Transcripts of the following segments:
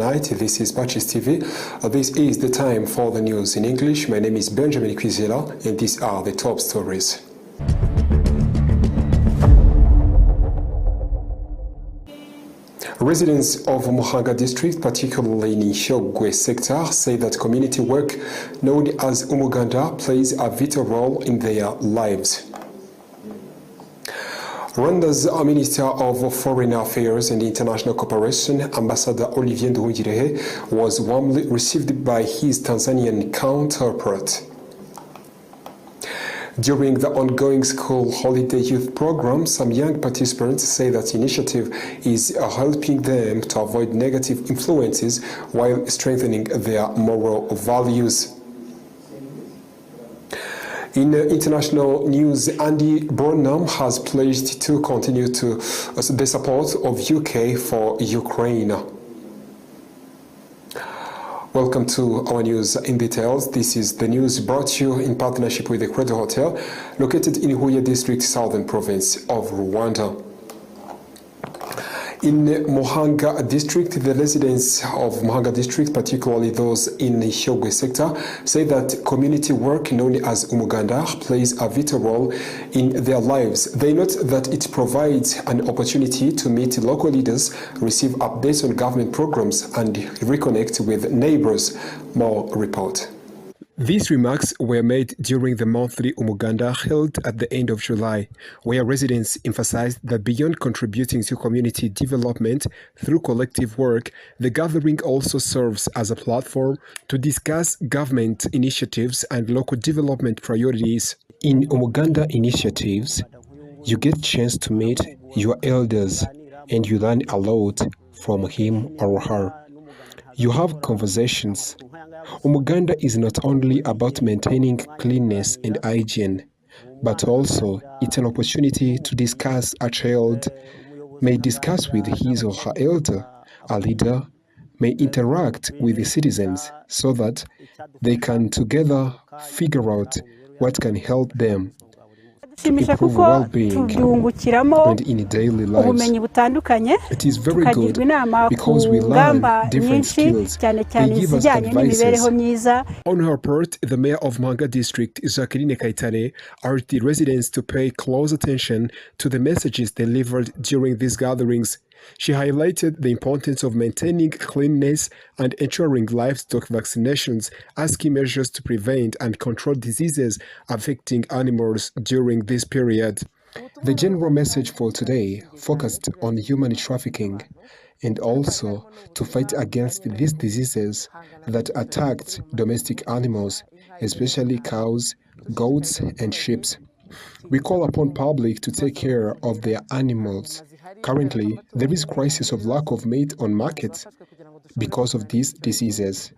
This is PACIS TV. This is the time for the news in English. My name is Benjamin Kwizera, and these are the top stories. Residents of Muhanga district, particularly in Shyogwe sector, say that community work known as umuganda plays a vital role in their lives. Rwanda's Minister of Foreign Affairs and International Cooperation, Ambassador Olivier Nduhungirehe, was warmly received by his Tanzanian counterpart. During the ongoing school holiday youth program, some young participants say that initiative is helping them to avoid negative influences while strengthening their moral values. In international news, Andy Burnham has pledged to continue the support of UK for Ukraine. Welcome to our news in details. This is the news brought to you in partnership with the KRISTU Hotel, located in Huye District, Southern Province of Rwanda. In Muhanga district, the residents of Muhanga district, particularly those in the Shyogwe sector, say that community work known as umuganda plays a vital role in their lives. They note that it provides an opportunity to meet local leaders, receive updates on government programs, and reconnect with neighbors. More report. These remarks were made during the monthly Umuganda held at the end of July, where residents emphasized that beyond contributing to community development through collective work, the gathering also serves as a platform to discuss government initiatives and local development priorities. In Umuganda initiatives, you get a chance to meet your elders and you learn a lot from him or her. You have conversations. Umuganda is not only about maintaining cleanliness and hygiene, but also it's an opportunity to discuss. A child may discuss with his or her elder. A leader may interact with the citizens so that they can together figure out what can help them to improve well-being and in daily lives. It is very good because we learn different skills. They give us advices. On her part, the mayor of Muhanga district, Jacqueline Kaitane, urged the residents to pay close attention to the messages delivered during these gatherings. She highlighted the importance of maintaining cleanliness and ensuring livestock vaccinations as key measures to prevent and control diseases affecting animals during this period. The general message for today focused on human trafficking and also to fight against these diseases that attacked domestic animals, especially cows, goats, and sheep. We call upon public to take care of their animals. Currently, there is a crisis of lack of meat on markets because of these diseases.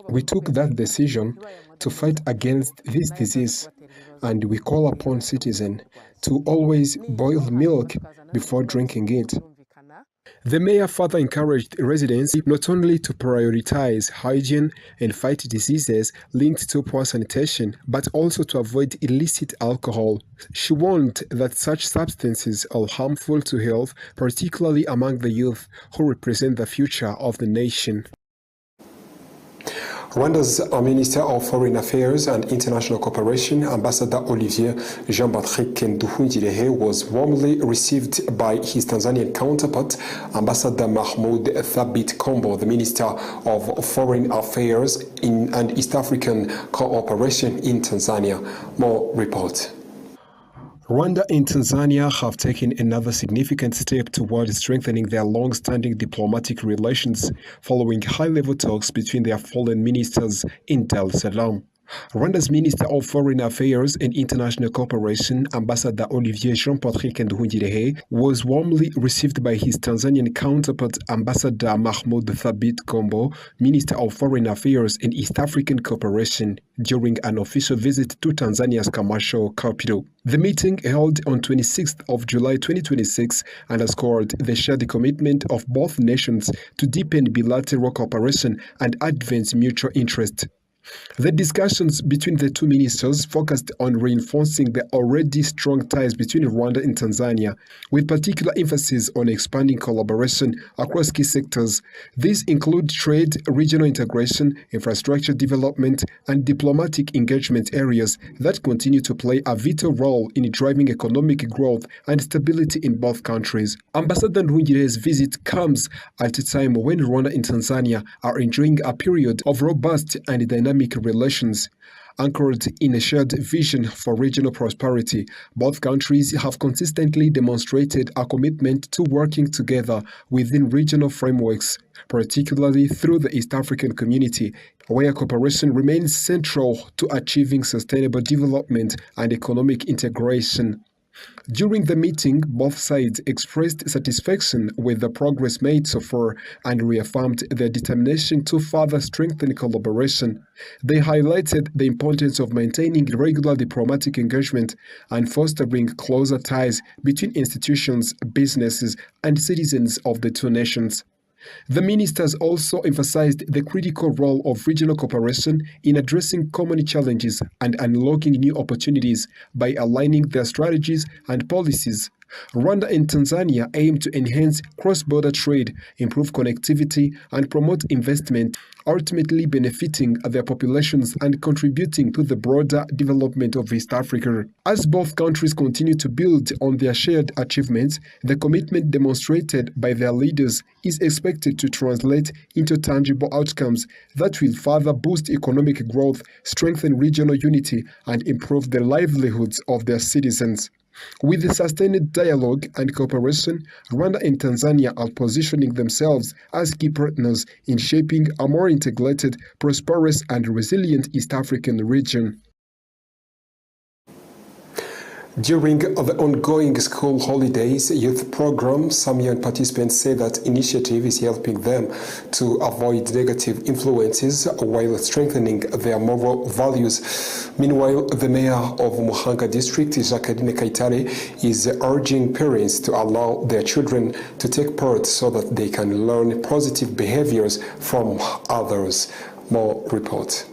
We took that decision to fight against this disease, and we call upon citizens to always boil milk before drinking it. The mayor further encouraged residents not only to prioritize hygiene and fight diseases linked to poor sanitation, but also to avoid illicit alcohol. She warned that such substances are harmful to health, particularly among the youth who represent the future of the nation. Rwanda's Minister of Foreign Affairs and International Cooperation, Ambassador Olivier Jean-Patrick Nduhungirehe, was warmly received by his Tanzanian counterpart, Ambassador Mahmoud Thabit Kombo, the Minister of Foreign Affairs and East African Cooperation in Tanzania. More report. Rwanda and Tanzania have taken another significant step toward strengthening their long-standing diplomatic relations following high-level talks between their foreign ministers in Dar es Salaam. Rwanda's Minister of Foreign Affairs and International Cooperation, Ambassador Olivier Jean-Patrick Nduhungirehe, was warmly received by his Tanzanian counterpart, Ambassador Mahmoud Thabit Kombo, Minister of Foreign Affairs and East African Cooperation, during an official visit to Tanzania's commercial capital. The meeting, held on 26th of July 2026, underscored the shared commitment of both nations to deepen bilateral cooperation and advance mutual interest. The discussions between the two ministers focused on reinforcing the already strong ties between Rwanda and Tanzania, with particular emphasis on expanding collaboration across key sectors. These include trade, regional integration, infrastructure development, and diplomatic engagement areas that continue to play a vital role in driving economic growth and stability in both countries. Ambassador Nduhungirehe's visit comes at a time when Rwanda and Tanzania are enjoying a period of robust and dynamic relations. Anchored in a shared vision for regional prosperity, both countries have consistently demonstrated a commitment to working together within regional frameworks, particularly through the East African community, where cooperation remains central to achieving sustainable development and economic integration. During the meeting, both sides expressed satisfaction with the progress made so far and reaffirmed their determination to further strengthen collaboration. They highlighted the importance of maintaining regular diplomatic engagement and fostering closer ties between institutions, businesses, and citizens of the two nations. The ministers also emphasized the critical role of regional cooperation in addressing common challenges and unlocking new opportunities by aligning their strategies and policies. Rwanda and Tanzania aim to enhance cross-border trade, improve connectivity, and promote investment, ultimately benefiting their populations and contributing to the broader development of East Africa. As both countries continue to build on their shared achievements, the commitment demonstrated by their leaders is expected to translate into tangible outcomes that will further boost economic growth, strengthen regional unity, and improve the livelihoods of their citizens. With the sustained dialogue and cooperation, Rwanda and Tanzania are positioning themselves as key partners in shaping a more integrated, prosperous, and resilient East African region. During the ongoing school holidays youth program, some young participants say that initiative is helping them to avoid negative influences while strengthening their moral values. Meanwhile, the mayor of Muhanga district, Jacqueline Kayitare, is urging parents to allow their children to take part so that they can learn positive behaviors from others. More report.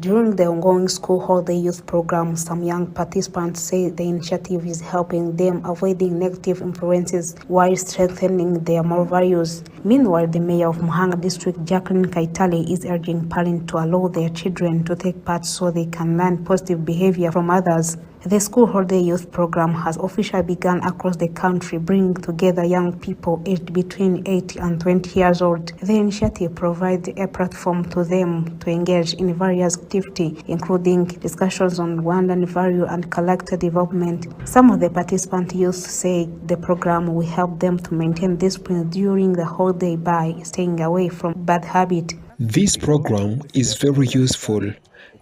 During the ongoing school holiday youth program, some young participants say the initiative is helping them avoiding negative influences while strengthening their moral values. Meanwhile, the mayor of Muhanga district, Jacqueline Kayitare, is urging parents to allow their children to take part so they can learn positive behavior from others. The school holiday youth program has officially begun across the country, bringing together young people aged between 8 and 20 years old. The initiative provides a platform to them to engage in various activities, including discussions on Rwandan value and character development. Some of the participant youth say the program will help them to maintain discipline during the holiday by staying away from bad habits. This program is very useful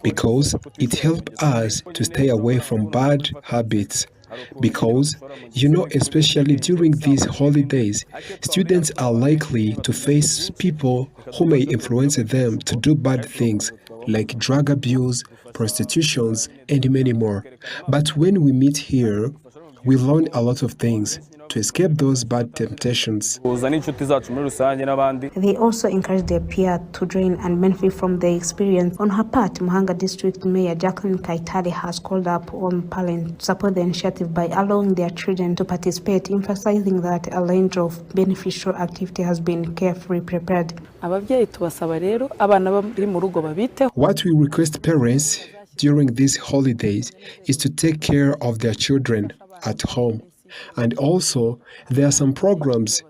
because it helps us to stay away from bad habits. Because, especially during these holidays, students are likely to face people who may influence them to do bad things, like drug abuse, prostitutions, and many more. But when we meet here, we learn a lot of things to escape those bad temptations. They also encourage their peers to join and benefit from the experience. On her part, Muhanga District Mayor Jacqueline Kayitare has called up on parents to support the initiative by allowing their children to participate, emphasizing that a range of beneficial activity has been carefully prepared. What we request parents during these holidays is to take care of their children at home. And also, there are some programs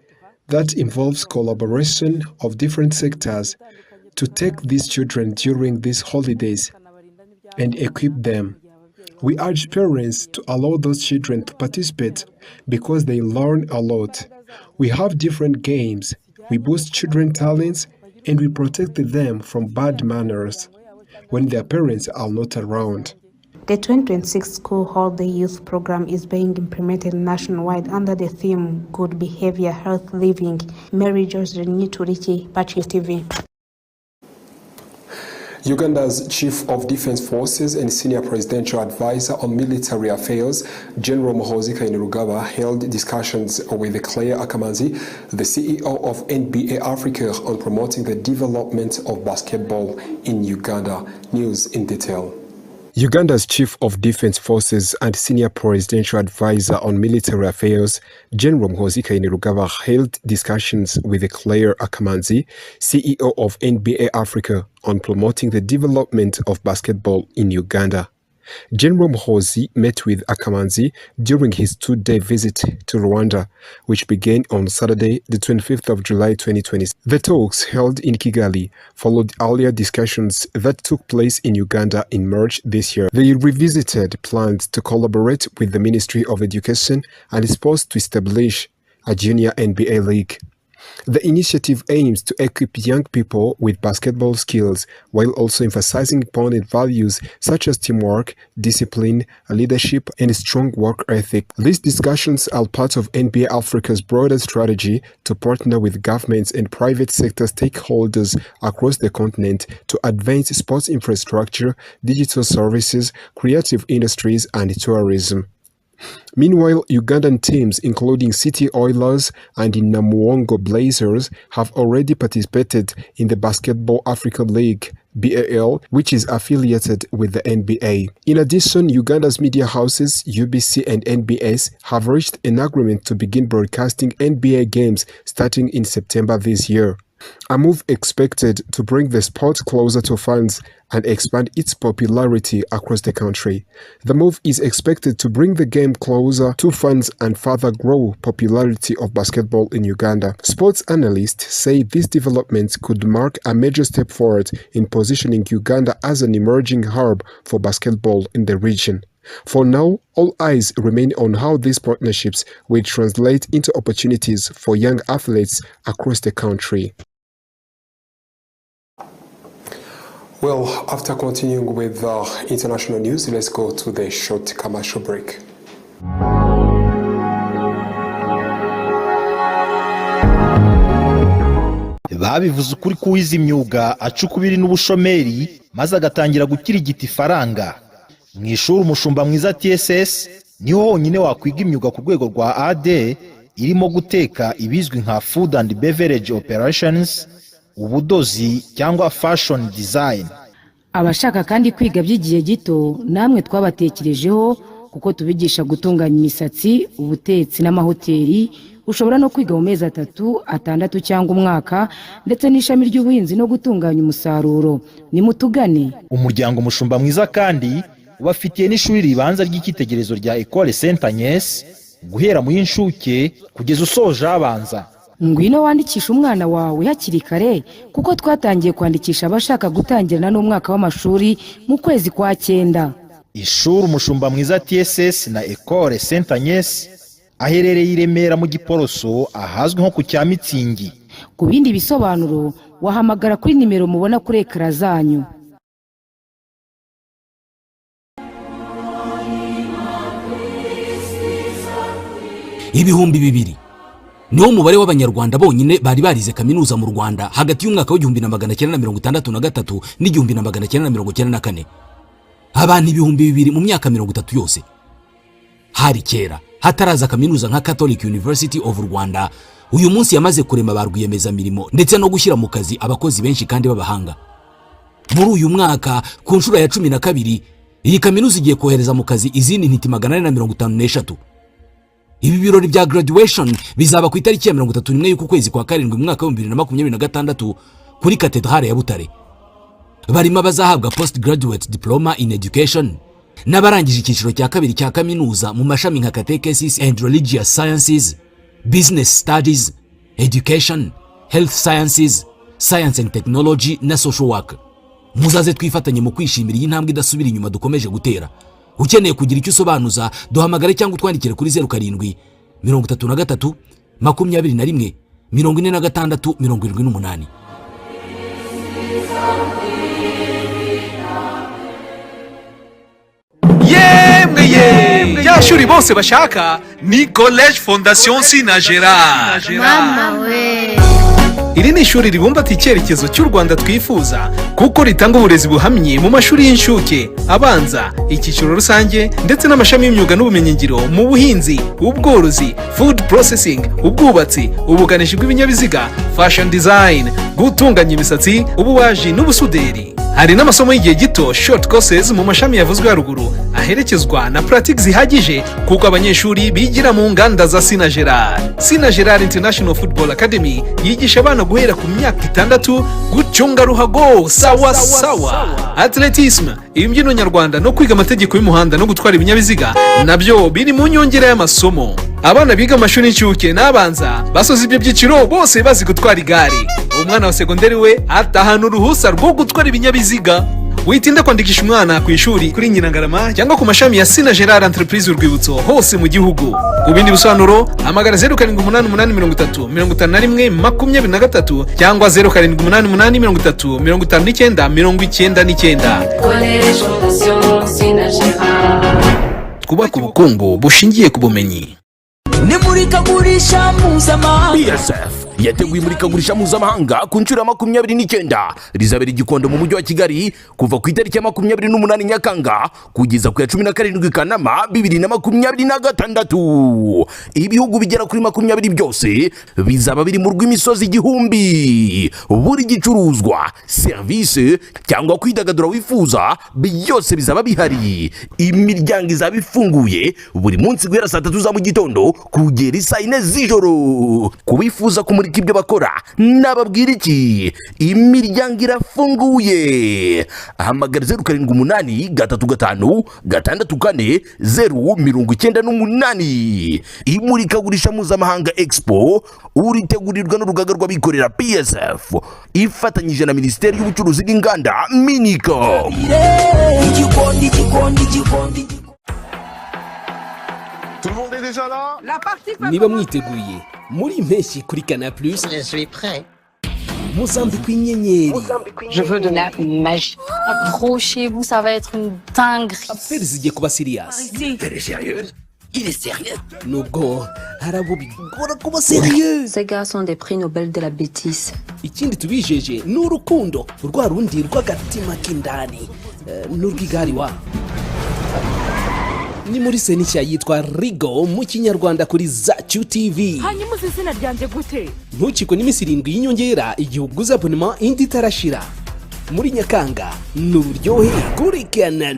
that involves collaboration of different sectors to take these children during these holidays and equip them. We urge parents to allow those children to participate because they learn a lot. We have different games, we boost children's talents, and we protect them from bad manners when their parents are not around. The 2026 School Holiday Youth Program is being implemented nationwide under the theme Good Behavior, Health Living. Mary George Reniturichi, PACIS TV. Uganda's Chief of Defense Forces and Senior Presidential Advisor on Military Affairs, General RW'IGITANGAZAMAKURU held discussions with Claire Akamanzi, the CEO of NBA Africa, on promoting the development of basketball in Uganda. News in detail. Uganda's Chief of Defense Forces and Senior Presidential Advisor on Military Affairs, General RW'IGITANGAZAMAKURU held discussions with Claire Akamanzi, CEO of NBA Africa, on promoting the development of basketball in Uganda. General RW'IGITANGAZAMAKURU met with Akamanzi during his two-day visit to Rwanda, which began on Saturday, the 25th of July 2020. The talks held in Kigali followed earlier discussions that took place in Uganda in March this year. They revisited plans to collaborate with the Ministry of Education and Sports to establish a junior NBA league. The initiative aims to equip young people with basketball skills while also emphasizing important values such as teamwork, discipline, leadership, and strong work ethic. These discussions are part of NBA Africa's broader strategy to partner with governments and private sector stakeholders across the continent to advance sports infrastructure, digital services, creative industries, and tourism. Meanwhile, Ugandan teams including City Oilers and Namuwongo Blazers have already participated in the Basketball Africa League (BAL), which is affiliated with the NBA. In addition, Uganda's media houses UBC and NBS have reached an agreement to begin broadcasting NBA games starting in September this year. A move expected to bring the sport closer to fans and expand its popularity across the country. The move is expected to bring the game closer to fans and further grow popularity of basketball in Uganda. Sports analysts say this development could mark a major step forward in positioning Uganda as an emerging hub for basketball in the region. For now, all eyes remain on how these partnerships will translate into opportunities for young athletes across the country. Well, after continuing with international news, let's go to the short commercial break. Babivuze ukuri kuwiza imyuga acukubiri n'ubushomeri maze agatangira gukirigita ifaranga. Mu ishuri umushumba mwiza TSS niho honyine wakwiga imyuga ku rwego rwa AD irimo guteka ibizwi nka Food and Beverage Operations, ubudozi cyangwa fashion design. Abashaka kandi kwiga by'igihe gito namwe twabatekerejeho kuko tubigisha gutunganya imisatsi, ubutetsi n'amahoteli. Ushobora no kwiga mu mezi 3, 6 cyangwa umwaka, ndetse n'ishami ry'ubuhinzi no gutunganya umusaruro. Ni mutugane. Umuryango mushumba mwiza kandi ubafitiye n'ishuri ribanza ry'ikitegerezo rya Ecole Saint Agnes guhera mu y'inshuke kugeza usoje abanza. Ngwino wandikisha umwana wawe hakiri kare kuko twatangiye kwandikisha abashaka gutangirana n'umwaka w'amashuri mu kwezi kwa 9. Ishuri umushumba mwiza TSS na Ecole Saint Agnes aherereye i Remera mu Giporoso ahazwi nko ku Cyamitsingi. Ku bindi bisobanuro wahamagara kuri nimero mubona kuri ekara zanyu. Ibihumbi 2 niwo mubare w'abanyarwanda bonyine bari barize kaminuza mu Rwanda hagati y'umwaka w'1963 n'1994. Abantu ibihumbi 2 mu myaka 30 yose. Hari kera hataraza kaminuza nka Catholic University of Rwanda, uyu munsi yamaze kurema ba rwiyemezamirimo ndetse no gushyira mu kazi abakozi benshi kandi b'abahanga. Muri uyu mwaka ku nshuro ya 12 iyi kaminuza igiye kohereza mu kazi izindi ntiti 453. Ibi birori bya graduation bizaba ku itariki ya 31 y'uku kwezi kwa 7 mu mwaka wa 2026 kuri Katedrale ya Butare. Barimo bazahabwa postgraduate diploma in education n'abarangije icyiciro cya 2 cya kaminuza mu mashami nka catechesis and religious sciences, business studies, education, health sciences, science and technology na social work. Muzaze twifatanye mu kwishimira iyi ntambwe idasubira inyuma dukomeje gutera. Ukeneye kugira icyo usobanuza duhamagare cyangwa twandikire kuri 07 33 21 46 78. Yemwe byashuri bose bashaka ni College Fondation Sinagera. Mama we iri ni ishuri ribumbatiye icyerekezo cy'u Rwanda twifuza kuko ritanga uburezi buhamye mu mashuri y'inshuke, abanza, icyiciro rusange ndetse n'amashami y'imyuga n'ubumenyingiro mu buhinzi, ubworozi, food processing, ubwubatsi, ubukanishi bw'ibinyabiziga, fashion design, gutunganya imisatsi, ububaji n'ubusuderi. Hari n'amasomo y'igihe gito short courses mu mashami yavuzwe haruguru aherekezwa na practice zihagije kuko abanyeshuri bigira mu nganda za Sina Gerard International Football Academy yigisha abana guhera ku myaka 6 gucunga ruhago sawa sawa, atletisme, imbyino nyarwanda no kwiga amategeko y'umuhanda no gutwara ibinyabiziga nabyo biri mu nyongera y'amasomo. Abana biga amashuri y'incuke n'abanza basoza ibyo byiciro bose bazi gutwara igare. Umwana wa segonderi we atahana uruhusa rwo gutwara ibinyabiziga. Witinda kwandikisha umwana ku ishuri kuri Nyirangarama cyangwa ku mashami ya Sina Gerard Entreprise Urwibutso hose mu gihugu. Ku bindi bisobanuro hamagara 0788535123 cyangwa 0788535999. Twubaka ubukungu bushingiye ku bumenyi. Ni murikagurisha mpuzamahanga. BSF yateguye imurikagurisha mpuzamahanga ku nshuro ya 29 rizabera Gikondo mu mujyi wa Kigali kuva ku itariki ya 28 Nyakanga kugeza ku ya 17 Kanama 2026. Ibihugu bigera kuri 20 byose bizaba biri mu rw'imisozi igihumbi. Buri gicuruzwa, service cyangwa kwidagadura wifuza byose bizaba bihari. Imiryango izaba ifunguye buri munsi guhera saa 3 za mu gitondo kugera saa 4 z'ijoro. Kubifuza kumurika ibyo bakora nababwira iki? Imiryango irafunguye. Hamagara 0785 imurikagurisha mpuzamahanga Expo uritegurirwa n'urugaga rw'abikorera PSF ifatanyije na Minisiteri y'Ubucuruzi n'Inganda Minicom. Niba mwiteguye muri impeshyi kuri Canal+, je suis prêt. Mozambique inyenyeri. Je veux de la magie. Accrochez-vous, ça va être une dinguerie. Affaire zigiye kuba serious. Elle est sérieuse? Il est sérieux? Nubwo harabo bigora kuba sérieux. Ces gars sont des prix Nobel de la bêtise. Ikindi tubijeje n'urukundo rwa rundi rw'agatima k'indani n'urw'igari wa. Ni muri senisha yitwa Rigo mu Kinyarwanda kuri Zacu TV. Hanyuma izina ryanje gute? Ntukiko n'imisi 7 y'inyongera igihe uguza abonnement indi tarashira. Muri Nyakanga n'uburyohe kuri Canal+.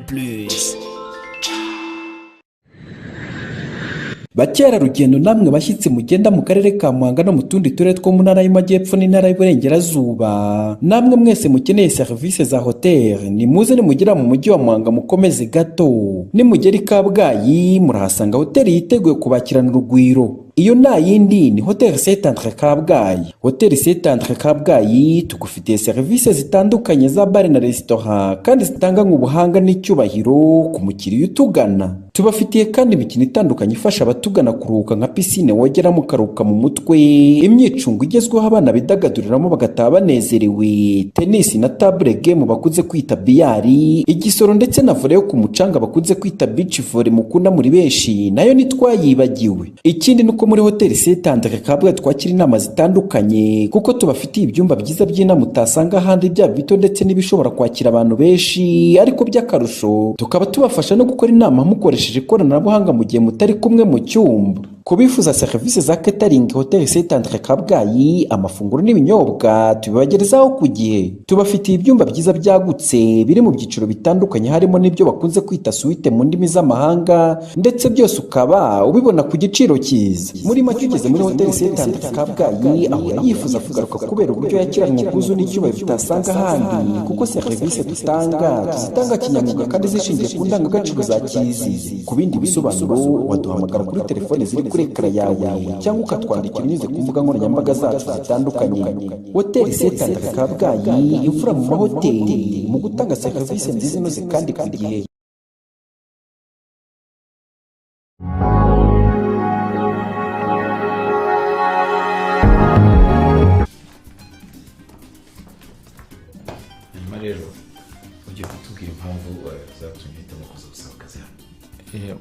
Bakera rugendo namwe bashyitse mugenda mu karere ka Muhanga no mu tundi turere two mu ntara y'Amajyepfo n'intara y'Iburengerazuba, namwe mwese mukeneye service za hotel ni muze nimugera mu mujyi wa Muhanga mukomeze gato. Nimugera i Kabgayi murahasanga hotel yiteguye kubakirana urugwiro. Iyo na yindi ni Hotel Saint Andre Kabgayi. Hotel Saint Andre Kabgayi tugufitiye service zitandukanye za bar na restaurant kandi zitanga nk'ubuhanga n'icyubahiro ku mukiriya utugana. Tubafitiye kandi imikino itandukanye ifasha abatugana kuruhuka nka piscine wogera mu karuka mu mutwe, imyicungo igezweho abana bidagaduriramo bagataha banezerewe, tennis na table game bakuze kwita biyari, igisoro ndetse na volley yo ku mucanga bakuze kwita beach volley mukunda muri benshi nayo nitwayibagiwe. Ikindi nuko muri Hotel Saint Andre Kabgayi twakira inama zitandukanye kuko tubafitiye ibyumba byiza by'inama utasanga ahandi bya bito ndetse n'ibishobora kwakira abantu benshi, ariko by'akarusho tukaba tubafasha no gukora inama mukoresheje ikoranabuhanga mu gihe mutari kumwe mu cyumba. Kubifuza service za catering Hotel Saint Andre Kabgayi amafunguro n'ibinyobwa tubibagerezaho ku gihe. Tubafitiye ibyumba byiza byagutse biri mu byiciro bitandukanye harimo n'ibyo bakunze kwita suite mu ndimi z'amahanga, ndetse byose ukaba ubibona ku giciro cyiza. Muri make ugeze muri Hotel Saint Andre Kabgayi aho yifuza kugaruka kubera uburyo yakiranye ubwuzu n'icyubahiro bitasanga ahandi, kuko service dutanga kinyamwuga kandi zishingiye ku ndangagaciro za kizizi. Ku bindi bisobanuro waduhamagara kuri telefone ziri kuri ekara yawe cyangwa ukatwandikira unyuze ku mbuga nkoranyambaga zacu zitandukanye. Hotel Saint Andre Kabgayi imfura mu mahoteli mu gutanga serivisi nziza inoze kandi ku gihe.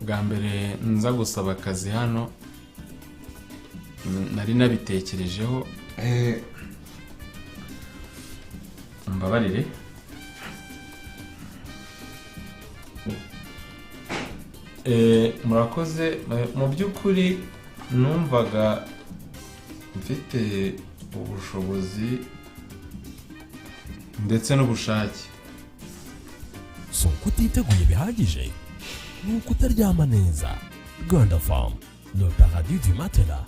Bwa mbere nza gusaba akazi hano nari nabitekerejeho mbabarire. Murakoze, mu by'ukuri numvaga mfite ubushobozi ndetse n'ubushake. So kutiteguye bihagije ni ukutaryama neza. Rwanda Farm, le paradis du matelas.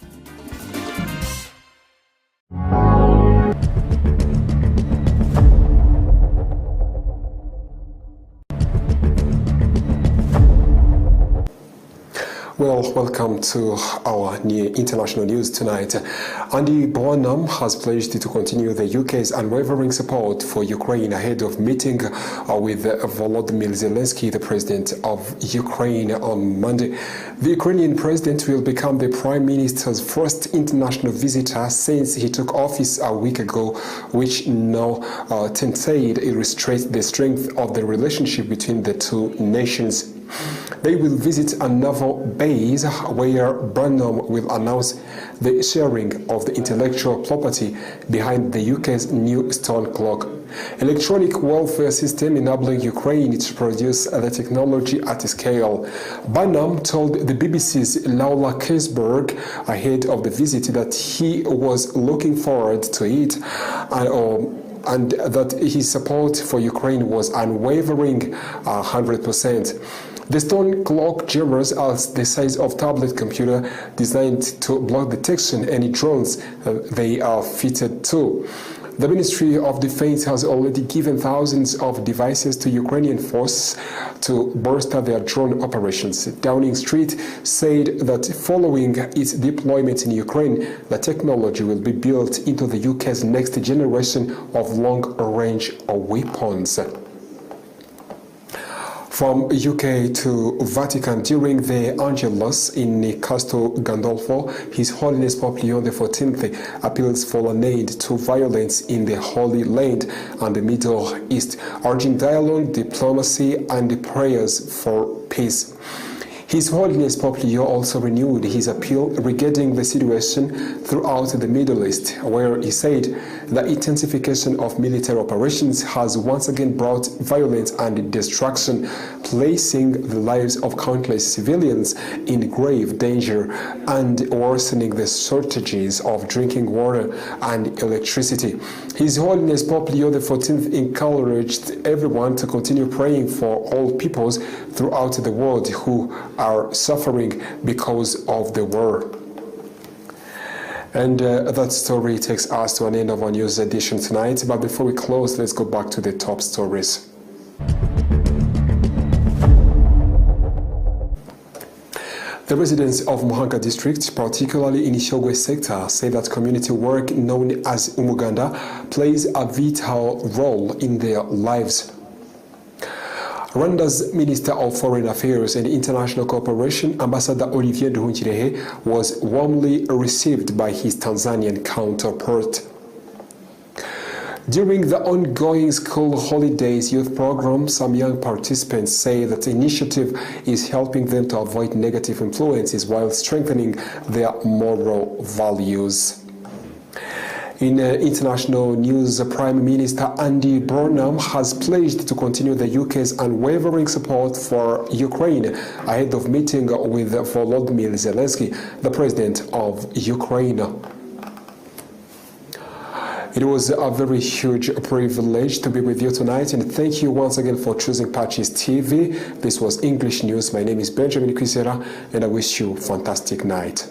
Well, welcome to our new international news tonight. Andy Bonham has pledged to continue the UK's unwavering support for Ukraine ahead of meeting with Volodymyr Zelensky, the president of Ukraine, on Monday. The Ukrainian president will become the Prime Minister's first international visitor since he took office a week ago, which now tented illustrates the strength of the relationship between the two nations. They will visit a naval base where Bonham will announce the sharing of the intellectual property behind the UK's new stone clock, electronic warfare system enabling Ukraine to produce the technology at scale. Bonham told the BBC's Laura Kesberg ahead of the visit that he was looking forward to it and that his support for Ukraine was unwavering 100%. The stone clock jammers are the size of tablet computer designed to block detection any drones they are fitted to. The Ministry of Defense has already given thousands of devices to Ukrainian forces to bolster their drone operations. Downing Street said that following its deployment in Ukraine, the technology will be built into the UK's next generation of long-range weapons. From UK to Vatican, during the Angelus in Castel Gandolfo, His Holiness Pope Leo XIV appeals for an end to violence in the Holy Land and the Middle East, urging dialogue, diplomacy, and prayers for peace. His Holiness Pope Leo also renewed his appeal regarding the situation throughout the Middle East, where he said the intensification of military operations has once again brought violence and destruction, placing the lives of countless civilians in grave danger and worsening the shortages of drinking water and electricity. His Holiness Pope Leo XIV encouraged everyone to continue praying for all peoples throughout the world who are suffering because of the war. And that story takes us to an end of our news edition tonight. But before we close, let's go back to the top stories. The residents of Muhanga district, particularly in Ishogwe sector, say that community work known as Umuganda plays a vital role in their lives. Rwanda's Minister of Foreign Affairs and International Cooperation, Ambassador Olivier Nduhungirehe, was warmly received by his Tanzanian counterpart. During the ongoing school holidays youth program, some young participants say that the initiative is helping them to avoid negative influences while strengthening their moral values. In international news, Prime Minister Andy Bonham has pledged to continue the UK's unwavering support for Ukraine ahead of meeting with Volodymyr Zelensky, the president of Ukraine. It was a very huge privilege to be with you tonight, and thank you once again for choosing PACIS TV. This was English News. My name is Benjamin Kwizera, and I wish you a fantastic night.